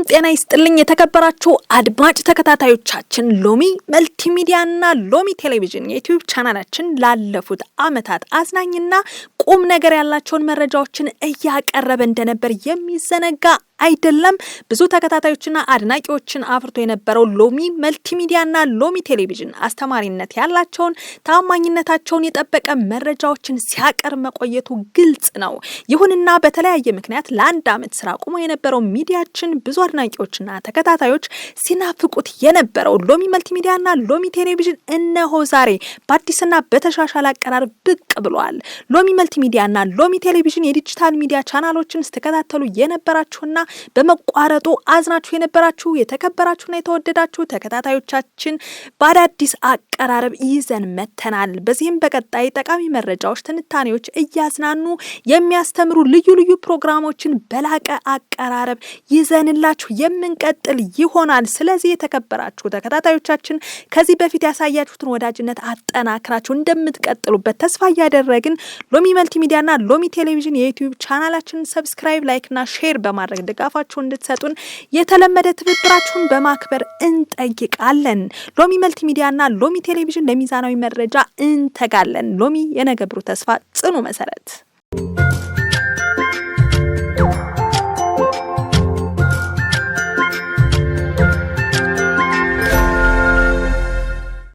ጤና ይስጥልኝ የተከበራችሁ አድማጭ ተከታታዮቻችን ሎሚ መልቲሚዲያና ሎሚ ቴሌቪዥን የዩቲዩብ ቻናላችን ላለፉት አመታት አዝናኝና ቁም ነገር ያላቸውን መረጃዎችን እያቀረበ እንደነበር የሚዘነጋ አይደለም። ብዙ ተከታታዮችና አድናቂዎችን አፍርቶ የነበረው ሎሚ መልቲሚዲያና ሎሚ ቴሌቪዥን አስተማሪነት ያላቸውን ታማኝነታቸውን የጠበቀ መረጃዎችን ሲያቀርብ መቆየቱ ግልጽ ነው። ይሁንና በተለያየ ምክንያት ለአንድ አመት ስራ ቆሞ የነበረው ሚዲያችን ብዙ አድናቂዎችና ተከታታዮች ሲናፍቁት የነበረው ሎሚ መልቲሚዲያና ሎሚ ቴሌቪዥን እነሆ ዛሬ በአዲስና በተሻሻለ አቀራረብ ብቅ ብሏል። ሎሚ መልቲሚዲያና ሎሚ ቴሌቪዥን የዲጂታል ሚዲያ ቻናሎችን ስተከታተሉ የነበራችሁና በመቋረጡ አዝናችሁ የነበራችሁ የተከበራችሁና የተወደዳችሁ ተከታታዮቻችን በአዲስ አቀራረብ ይዘን መተናል። በዚህም በቀጣይ ጠቃሚ መረጃዎች፣ ትንታኔዎች እያዝናኑ የሚያስተምሩ ልዩ ልዩ ፕሮግራሞችን በላቀ አቀራረብ ይዘንላችሁ የምንቀጥል ይሆናል። ስለዚህ የተከበራችሁ ተከታታዮቻችን ከዚህ በፊት ያሳያችሁትን ወዳጅነት አጠናክራችሁ እንደምትቀጥሉበት ተስፋ እያደረግን ሎሚ መልቲሚዲያና ሎሚ ቴሌቪዥን የዩቲዩብ ቻናላችንን ሰብስክራይብ፣ ላይክና ሼር በማድረግ ድጋፋችሁን እንድትሰጡን የተለመደ ትብብራችሁን በማክበር እንጠይቃለን። ሎሚ መልቲሚዲያና ሎሚ ቴሌቪዥን ለሚዛናዊ መረጃ እንተጋለን። ሎሚ የነገ ብሩህ ተስፋ ጽኑ መሰረት